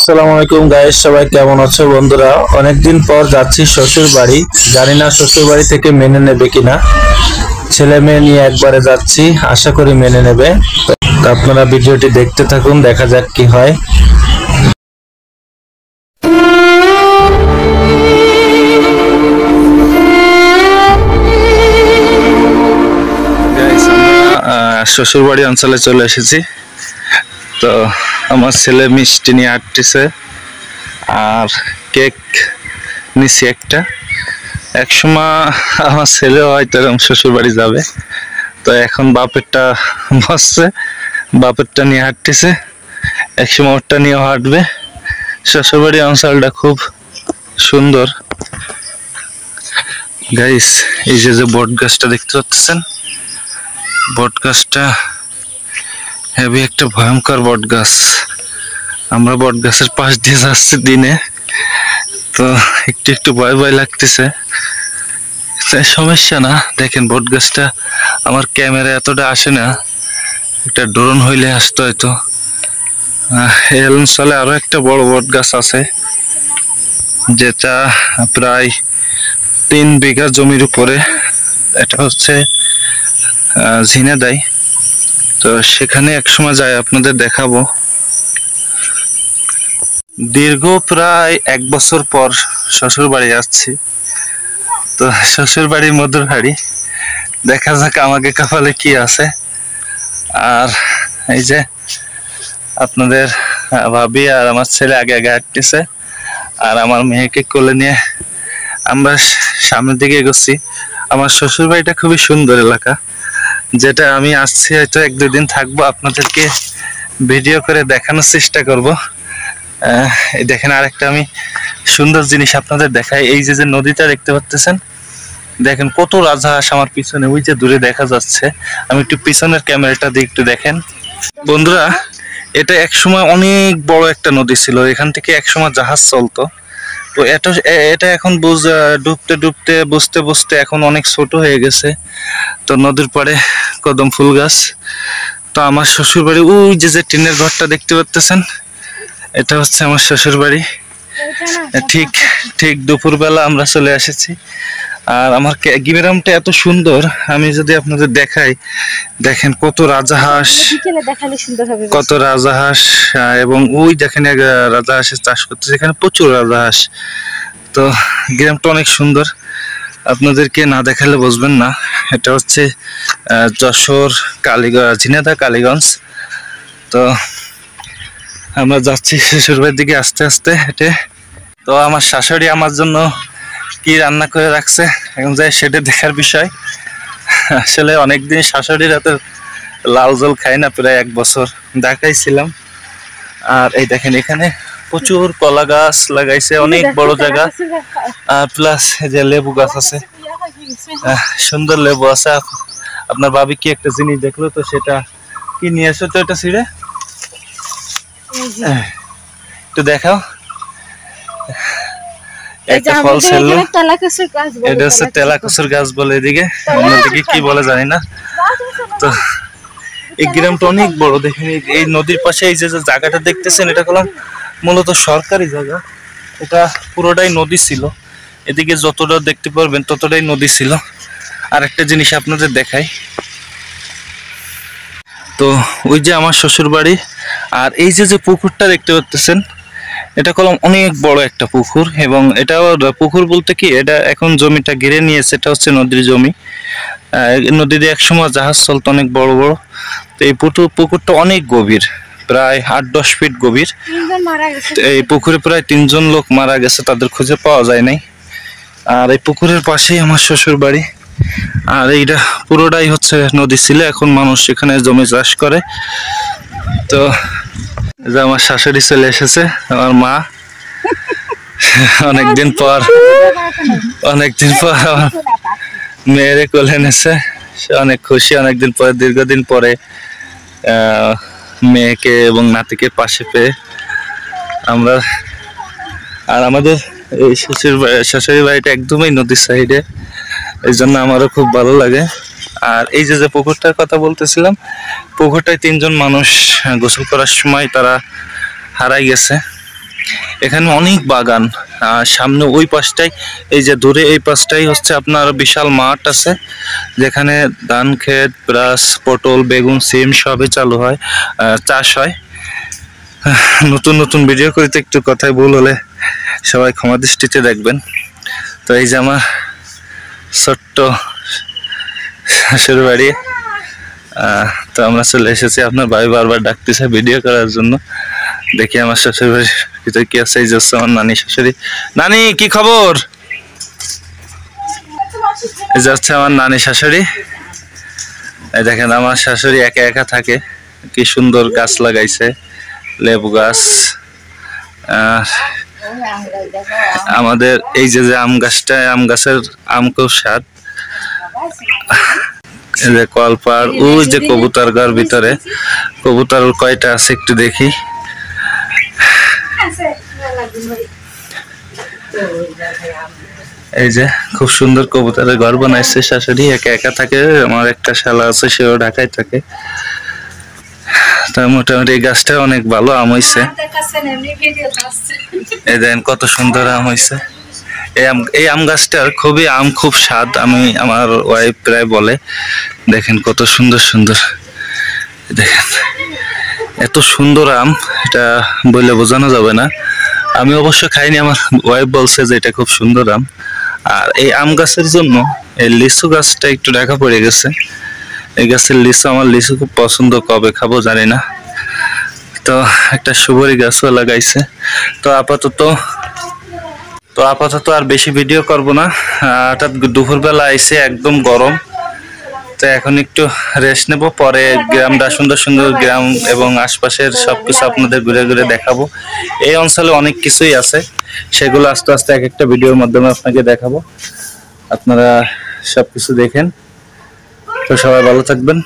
আসসালামু আলাইকুম গাইস, সবাই কেমন আছো বন্ধুরা? অনেকদিন পর যাচ্ছি শ্বশুর বাড়ি। জানি না শ্বশুর বাড়ি থেকে মেনে নেবে কিনা। ছেলে মেয়ে নিয়ে একবারে যাচ্ছি, আশা করি মেনে নেবে। তো আপনারা ভিডিওটি দেখতে থাকুন, দেখা যাক কি হয়। শ্বশুর বাড়ি অঞ্চলে চলে এসেছি। তো আমার ছেলে মিষ্টি নিয়ে আসতেছে আর কেক নিছি একটা। একসময় আমার ছেলে হয়তো এরকম শ্বশুর বাড়ি যাবে। তো এখন বাপেরটা বসছে, বাপেরটা নিয়ে হাঁটতেছে, একসময় ওরটা নিয়ে হাঁটবে। শ্বশুর বাড়ি অঞ্চলটা খুব সুন্দর গাইস। এই যে যে বট গাছটা দেখতে পাচ্ছেন, বট গাছটা হেভি একটা ভয়ঙ্কর বট গাছ। আমরা বট গাছের পাশ দিয়ে যাচ্ছি দিনে, তো একটু একটু ভয় ভয় লাগতেছে। সমস্যা না, দেখেন বট গাছটা আমার ক্যামেরা এতটা আসে না, একটা ড্রোন হইলে আসতো হয়তো। এই অঞ্চলে আরো একটা বড় বট গাছ আছে, যেটা প্রায় 3 বিঘা জমির উপরে। এটা হচ্ছে ঝিনাইদহ। তো সেখানে একসময় যাই, আপনাদের দেখাবো। দীর্ঘ প্রায় 1 বছর পর শ্বশুর বাড়ি যাচ্ছি। তো শ্বশুর বাড়ির মধুর হাড়ি, দেখা যাক আমাকে কপালে কি আছে। আর এই যে আপনাদের ভাবি আর আমার ছেলে আগে আগে হাঁটতেছে, আর আমার মেয়েকে কোলে নিয়ে আমরা সামনের দিকে এগোচ্ছি। আমার শ্বশুর বাড়িটা খুবই সুন্দর এলাকা, যেটা আমি আসছি হয়তো 1-2 দিন থাকবো, আপনাদেরকে ভিডিও করে দেখানোর চেষ্টা করব। এই দেখেন আরেকটা আমি সুন্দর জিনিস আপনাদের দেখাই। এই যে যে নদীটা দেখতে পাচ্ছেন, দেখেন কত রাজহাঁস আমার পিছনে ওই যে দূরে দেখা যাচ্ছে। আমি একটু পিছনের ক্যামেরাটা দিয়ে একটু দেখেন বন্ধুরা। এটা একসময় অনেক বড় একটা নদী ছিল, এখান থেকে একসময় জাহাজ চলতো। তো এটা এখন ডুবতে ডুবতে বুঝতে বুঝতে এখন অনেক ছোট হয়ে গেছে। তো নদীর পাড়ে কদম ফুল গাছ। তো আমার শ্বশুর বাড়ি ওই যে যে টিনের ঘরটা দেখতে পাচ্ছেন, এটা হচ্ছে আমার শ্বশুর বাড়ি। ঠিক ঠিক দুপুরবেলা আমরা চলে এসেছি। আর আমার গ্রামটা এত সুন্দর, আমি যদি আপনাদের দেখাই, দেখেন কত রাজহাঁস, কত রাজহাঁস। এবং ওই দেখেন রাজহাঁসের চাষ করতেছে, এখানে প্রচুর রাজহাঁস। তো গ্রামটা অনেক সুন্দর, আপনাদেরকে না দেখালে বুঝবেন না। এটা হচ্ছে যশোর ঝিনাইদহ কালীগঞ্জ। তো আমরা যাচ্ছি শ্বশুরবাড়ির দিকে আস্তে আস্তে হেঁটে। তো আমার শাশুড়ি আমার জন্য কি রান্না করে রাখছে এখন যাই সেটা দেখার বিষয়। আসলে অনেকদিন শাশুড়ির হাতের লাল জল খাই না, প্রায় 1 বছর। ঢাকায় ছিলাম। আর এই দেখেন এখানে প্রচুর কলা গাছ লাগাইছে, অনেক বড় জায়গা। আর প্লাস যে লেবু গাছ আছে, সুন্দর লেবু আছে। আপনার ভাবি কি একটা জিনিস দেখলো, তো সেটা কি নিয়ে আসো তো, এটা ছিঁড়ে একটু দেখাও। একটা ফল ছিল, এটা হচ্ছে তেলাকুচুর গাছ বলে এদিকে, অন্যদিকে কি বলে জানি না। তো এই গ্রামটা অনেক বড়, দেখেন এই নদীর পাশে এই যে জায়গাটা দেখতেছেন, এটা হলো মূলত সরকারি জায়গা। এটা পুরোটাই নদী ছিল, এদিকে যতটা দেখতে পারবেন ততটাই নদী ছিল। আর একটা জিনিস আপনাদের দেখাই, তো ওই যে আমার শ্বশুর বাড়ি, আর এই যে যে পুকুরটা দেখতে পাচ্ছেন, এটা কলম অনেক বড় একটা পুকুর। এবং এটাও পুকুর বলতে কি, এটা এখন জমিটা ঘিরে নিয়েছে, এটা হচ্ছে নদীর জমি। নদীতে একসময় জাহাজ চলতো অনেক বড় বড়। তো এই পুকুরটা অনেক গভীর, প্রায় 8-10 ফিট গভীর। এই পুকুরে প্রায় 3 জন লোক মারা গেছে, তাদের খুঁজে পাওয়া যায় নাই। আর এই পুকুরের পাশেই আমার শ্বশুর বাড়ি। আর এইটা পুরোটাই হচ্ছে নদী ছিল, এখন মানুষ এখানে জমি চাষ করে। তো যে আমার শাশুড়ি চলে এসেছে, আমার মা অনেকদিন পর আমার মেয়েরে কোলে এনেছে। সে অনেক খুশি, অনেকদিন পরে, দীর্ঘদিন পরে মেয়েকে এবং নাতিকে পাশে পেয়ে আমরা। আর আমাদের এই শাশুড়ি বাড়িটা একদমই নদীর সাইডে, এই জন্য আমারও খুব ভালো লাগে। আর এই যে যে পুকুরটার কথা বলতেছিলাম, পুকুরটায় 3 জন মানুষ গোসল করার সময় তারা হারাই গেছে। এখানে অনেক বাগান। সামনে ওই পাশটাই, এই যে দূরে এই পাশটাই হচ্ছে আপনার বিশাল মাঠ আছে, যেখানে ধান ক্ষেত প্লাস পটল বেগুন সিম সবই চালু হয়, চাষ হয়। নতুন নতুন ভিডিও করতে একটু কথায় ভুল হলে সবাই ক্ষমা দৃষ্টিতে দেখবেন। তো এই যে আমার ছোট্ট শ্বশুর বাড়ি। তো আমরা চলে এসেছি, আপনার ভাই বারবার ডাকতেছে ভিডিও করার জন্য। দেখি আমার শ্বশুর বাড়ির ভিতরে কি আছে। এই যে হচ্ছে আমার নানি শাশুড়ি। নানি কি খবর? এই যে হচ্ছে আমার নানি শাশুড়ি। এই দেখেন আমার শাশুড়ি একা একা থাকে, কি সুন্দর গাছ লাগাইছে, লেবু গাছ। আমাদের এই যে যে আম গাছটা, আম গাছের আম খুব স্বাদ। এই যে কলপার, ওই যে কবুতর ঘর ভিতরে কবুতর কয়টা আছে একটু দেখি। এই যে খুব সুন্দর কবুতরের ঘর বানাইছে শাশুড়ি, একা একা থাকে। আমার একটা শালা আছে, সেও ঢাকায় থাকে। তা মোটামুটি এই গাছটা অনেক ভালো আম হইছে। এই দেখেন কত সুন্দর আম হইছে। এই আম গাছটার খুবই আম খুব স্বাদ, আমি আমার ওয়াইফ প্রায় বলে। দেখেন কত সুন্দর সুন্দর, দেখেন এত সুন্দর আম, এটা বলে বোঝানো যাবে না। আমি অবশ্য খাইনি, আমার ওয়াইফ বলছে যে এটা খুব সুন্দর আম। আর এই আম গাছের জন্য এই লিচু গাছটা একটু ঢাকা পড়ে গেছে। এই গাছের লিচু, আমার লিচু খুব পছন্দ, কবে খাবো জানি না। তো একটা সুপারি গাছও লাগাইছে। তো আপাতত আর বেশি ভিডিও করব না। হঠাৎ দুপুরবেলা আইছে, একদম গরম। তো এখন একটু রেস্ট নেব, পরে গ্রামটা সুন্দর সুন্দর গ্রাম এবং আশপাশের সবকিছু আপনাদের ঘুরে ঘুরে দেখাবো। এই অঞ্চলে অনেক কিছুই আছে, সেগুলো আস্তে আস্তে এক একটা ভিডিওর মাধ্যমে আপনাকে দেখাবো। আপনারা সবকিছু দেখেন। তো সবাই ভালো থাকবেন।